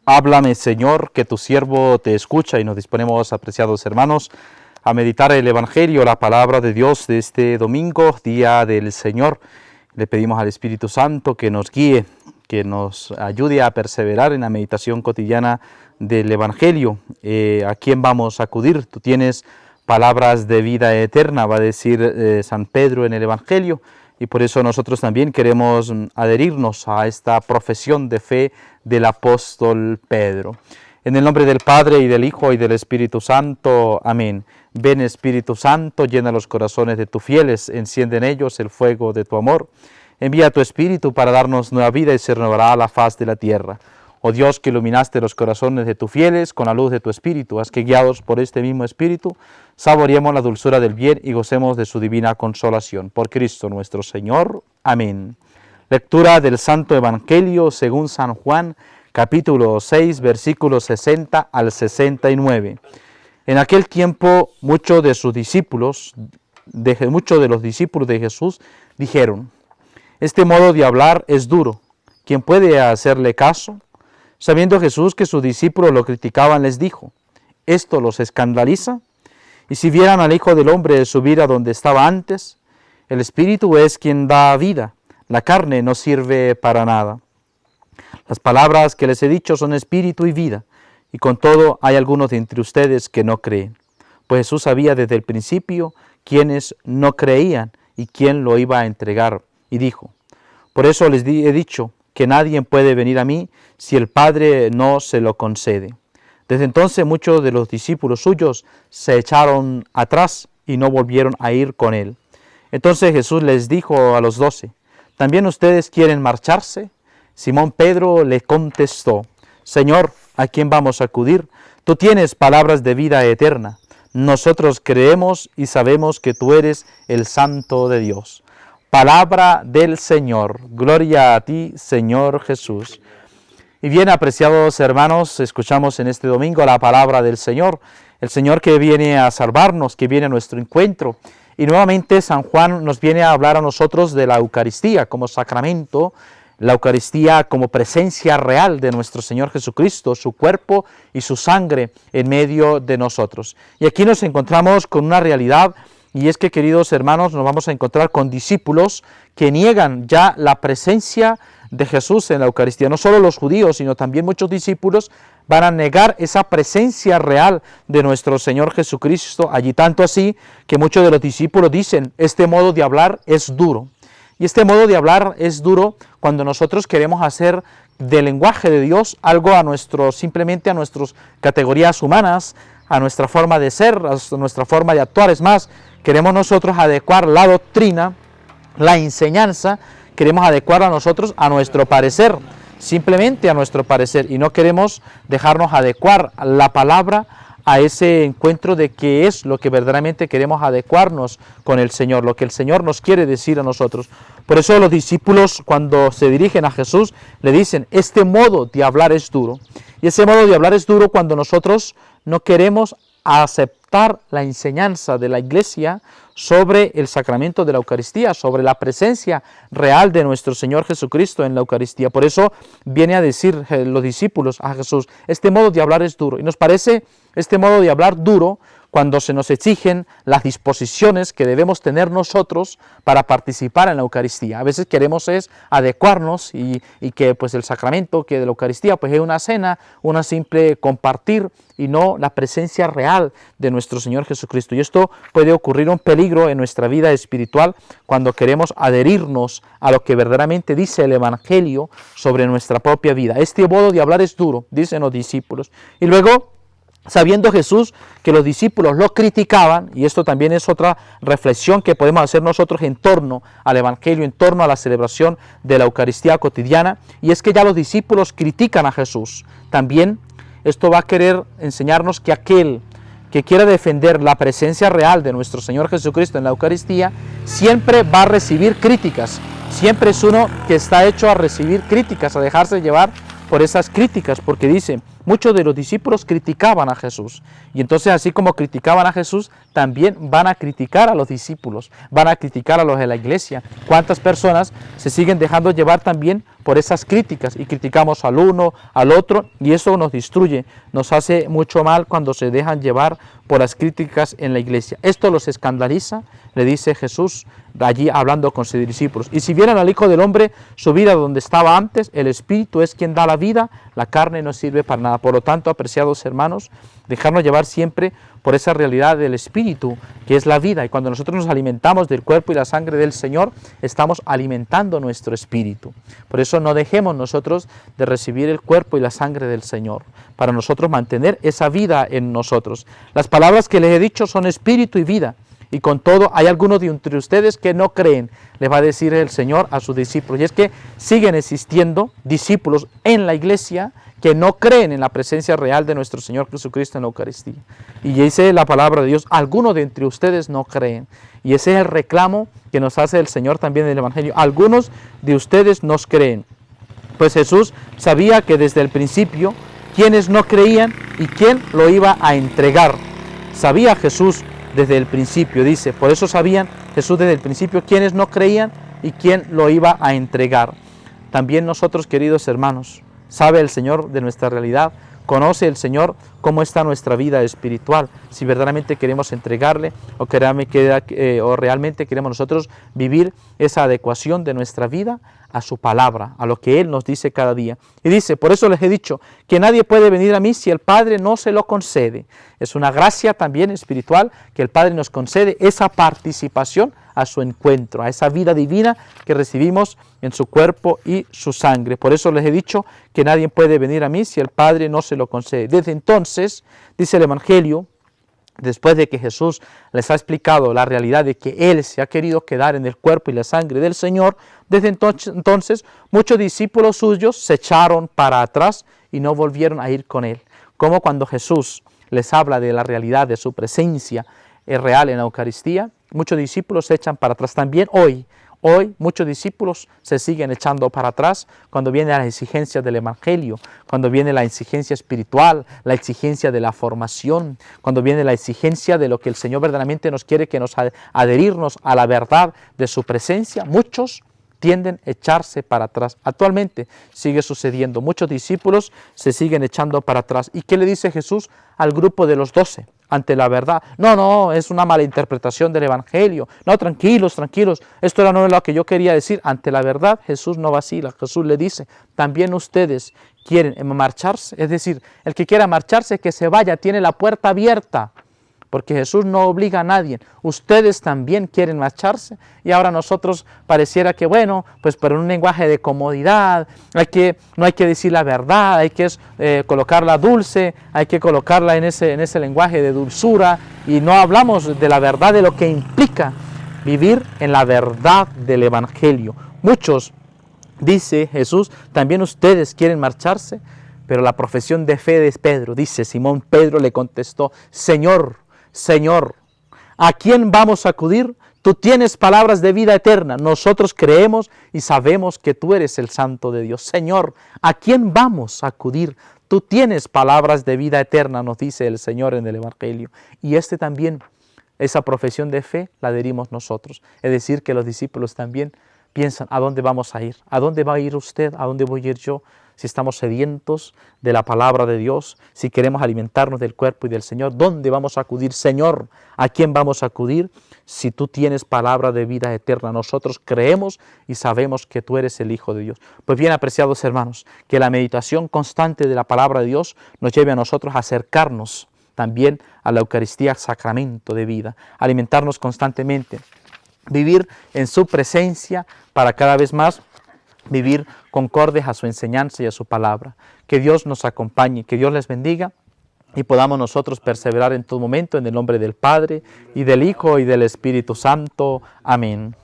Háblame, Señor, que tu siervo te escucha, y nos disponemos, apreciados hermanos, a meditar el Evangelio, la palabra de Dios de este domingo, día del Señor. Le pedimos al Espíritu Santo que nos guíe, que nos ayude a perseverar en la meditación cotidiana del Evangelio. ¿A quién vamos a acudir? Tú tienes palabras de vida eterna, va a decir San Pedro en el Evangelio. Y por eso nosotros también queremos adherirnos a esta profesión de fe del apóstol Pedro. En el nombre del Padre, y del Hijo, y del Espíritu Santo. Amén. Ven, Espíritu Santo, llena los corazones de tus fieles, enciende en ellos el fuego de tu amor. Envía tu Espíritu para darnos nueva vida y se renovará la faz de la tierra. Oh Dios, que iluminaste los corazones de tus fieles con la luz de tu Espíritu, haz que, guiados por este mismo Espíritu, saboreemos la dulzura del bien y gocemos de su divina consolación. Por Cristo nuestro Señor. Amén. Lectura del Santo Evangelio según San Juan, capítulo 6, versículos 60 al 69. En aquel tiempo, muchos de los discípulos de Jesús dijeron: este modo de hablar es duro. ¿Quién puede hacerle caso? Sabiendo Jesús que sus discípulos lo criticaban, les dijo: ¿esto los escandaliza? Y si vieran al Hijo del Hombre subir a donde estaba antes, el Espíritu es quien da vida, la carne no sirve para nada. Las palabras que les he dicho son espíritu y vida, y con todo hay algunos de entre ustedes que no creen. Pues Jesús sabía desde el principio quiénes no creían y quién lo iba a entregar, y dijo: por eso les he dicho que nadie puede venir a mí si el Padre no se lo concede. Desde entonces muchos de los discípulos suyos se echaron atrás y no volvieron a ir con él. Entonces Jesús les dijo a los 12, ¿también ustedes quieren marcharse? Simón Pedro le contestó: Señor, ¿a quién vamos a acudir? Tú tienes palabras de vida eterna. Nosotros creemos y sabemos que tú eres el Santo de Dios. Palabra del Señor. Gloria a ti, Señor Jesús. Y bien, apreciados hermanos, escuchamos en este domingo la palabra del Señor. El Señor que viene a salvarnos, que viene a nuestro encuentro. Y nuevamente San Juan nos viene a hablar a nosotros de la Eucaristía como sacramento, la Eucaristía como presencia real de nuestro Señor Jesucristo, su cuerpo y su sangre en medio de nosotros. Y aquí nos encontramos con una realidad. Y es que, queridos hermanos, nos vamos a encontrar con discípulos que niegan ya la presencia de Jesús en la Eucaristía. No solo los judíos, sino también muchos discípulos van a negar esa presencia real de nuestro Señor Jesucristo. Allí tanto así que muchos de los discípulos dicen: este modo de hablar es duro. Y este modo de hablar es duro cuando nosotros queremos hacer del lenguaje de Dios algo simplemente a nuestras categorías humanas, a nuestra forma de ser, a nuestra forma de actuar. Es más, queremos nosotros adecuar la doctrina, la enseñanza, queremos adecuarla nosotros a nuestro parecer, simplemente a nuestro parecer, y no queremos dejarnos adecuar la palabra a ese encuentro de qué es lo que verdaderamente queremos adecuarnos con el Señor, lo que el Señor nos quiere decir a nosotros. Por eso los discípulos, cuando se dirigen a Jesús, le dicen: este modo de hablar es duro. Y ese modo de hablar es duro cuando nosotros no queremos aceptar la enseñanza de la Iglesia sobre el sacramento de la Eucaristía, sobre la presencia real de nuestro Señor Jesucristo en la Eucaristía. Por eso viene a decir los discípulos a Jesús: este modo de hablar es duro. Y nos parece este modo de hablar duro cuando se nos exigen las disposiciones que debemos tener nosotros para participar en la Eucaristía. A veces queremos adecuarnos y que pues el sacramento que de la Eucaristía pues es una cena, una simple compartir, y no la presencia real de nuestro Señor Jesucristo. Y esto puede ocurrir un peligro en nuestra vida espiritual cuando queremos adherirnos a lo que verdaderamente dice el Evangelio sobre nuestra propia vida. Este modo de hablar es duro, dicen los discípulos. Y luego, sabiendo Jesús que los discípulos lo criticaban, y esto también es otra reflexión que podemos hacer nosotros en torno al Evangelio, en torno a la celebración de la Eucaristía cotidiana, y es que ya los discípulos critican a Jesús. También esto va a querer enseñarnos que aquel que quiera defender la presencia real de nuestro Señor Jesucristo en la Eucaristía, siempre va a recibir críticas. Siempre es uno que está hecho a recibir críticas, a dejarse llevar por esas críticas, porque dice: muchos de los discípulos criticaban a Jesús. Y entonces, así como criticaban a Jesús, también van a criticar a los discípulos, van a criticar a los de la iglesia. ¿Cuántas personas se siguen dejando llevar también por esas críticas y criticamos al uno, al otro, y eso nos destruye, nos hace mucho mal cuando se dejan llevar por las críticas en la iglesia. Esto los escandaliza, le dice Jesús allí hablando con sus discípulos. Y si vieran al Hijo del Hombre subir a donde estaba antes, el Espíritu es quien da la vida, la carne no sirve para nada. Por lo tanto, apreciados hermanos, dejarnos llevar siempre por esa realidad del Espíritu, que es la vida. Y cuando nosotros nos alimentamos del cuerpo y la sangre del Señor, estamos alimentando nuestro espíritu. Por eso no dejemos nosotros de recibir el cuerpo y la sangre del Señor, para nosotros mantener esa vida en nosotros. Las palabras que les he dicho son espíritu y vida. Y con todo, hay algunos de entre ustedes que no creen, les va a decir el Señor a sus discípulos. Y es que siguen existiendo discípulos en la iglesia que no creen en la presencia real de nuestro Señor Jesucristo en la Eucaristía. Y dice la palabra de Dios, algunos de entre ustedes no creen. Y ese es el reclamo que nos hace el Señor también en el Evangelio. Algunos de ustedes no creen. Pues Jesús sabía que desde el principio, quienes no creían y quién lo iba a entregar. Sabía Jesús desde el principio, dice, por eso sabían Jesús desde el principio quienes no creían y quién lo iba a entregar. También nosotros, queridos hermanos, sabe el Señor de nuestra realidad, conoce el Señor cómo está nuestra vida espiritual, si verdaderamente queremos entregarle o realmente queremos nosotros vivir esa adecuación de nuestra vida a su palabra, a lo que Él nos dice cada día. Y dice, por eso les he dicho que nadie puede venir a mí si el Padre no se lo concede. Es una gracia también espiritual que el Padre nos concede esa participación a su encuentro, a esa vida divina que recibimos en su cuerpo y su sangre. Por eso les he dicho que nadie puede venir a mí si el Padre no se lo concede. Desde entonces, dice el Evangelio, después de que Jesús les ha explicado la realidad de que Él se ha querido quedar en el cuerpo y la sangre del Señor, desde entonces muchos discípulos suyos se echaron para atrás y no volvieron a ir con Él. Como cuando Jesús les habla de la realidad de su presencia real en la Eucaristía, muchos discípulos se echan para atrás. También hoy muchos discípulos se siguen echando para atrás cuando viene la exigencia del Evangelio, cuando viene la exigencia espiritual, la exigencia de la formación, cuando viene la exigencia de lo que el Señor verdaderamente nos quiere, que nos adherirnos a la verdad de su presencia. Muchos tienden a echarse para atrás. Actualmente sigue sucediendo. Muchos discípulos se siguen echando para atrás. ¿Y qué le dice Jesús al grupo de los 12? Ante la verdad, no, es una mala interpretación del Evangelio, no, tranquilos, esto no es lo que yo quería decir. Ante la verdad, Jesús no vacila, Jesús le dice, también ustedes quieren marcharse, es decir, el que quiera marcharse, que se vaya, tiene la puerta abierta, porque Jesús no obliga a nadie. Ustedes también quieren marcharse, y ahora nosotros pareciera que, bueno, pues por un lenguaje de comodidad, no hay que decir la verdad, hay que colocarla dulce, hay que colocarla en ese lenguaje de dulzura, y no hablamos de la verdad, de lo que implica vivir en la verdad del Evangelio. Muchos, dice Jesús, también ustedes quieren marcharse, pero la profesión de fe de Pedro, dice Simón Pedro le contestó, Señor, ¿a quién vamos a acudir? Tú tienes palabras de vida eterna. Nosotros creemos y sabemos que tú eres el Santo de Dios. Señor, ¿a quién vamos a acudir? Tú tienes palabras de vida eterna, nos dice el Señor en el Evangelio. Y también, esa profesión de fe la adherimos nosotros. Es decir, que los discípulos también piensan, ¿a dónde vamos a ir? ¿A dónde va a ir usted? ¿A dónde voy a ir yo? Si estamos sedientos de la palabra de Dios, si queremos alimentarnos del cuerpo y del Señor, ¿dónde vamos a acudir? Señor, ¿a quién vamos a acudir? Si tú tienes palabra de vida eterna, nosotros creemos y sabemos que tú eres el Hijo de Dios. Pues bien, apreciados hermanos, que la meditación constante de la palabra de Dios nos lleve a nosotros a acercarnos también a la Eucaristía, sacramento de vida, alimentarnos constantemente, vivir en su presencia para cada vez más vivir concordes a su enseñanza y a su palabra. Que Dios nos acompañe, que Dios les bendiga y podamos nosotros perseverar en todo momento en el nombre del Padre y del Hijo y del Espíritu Santo. Amén.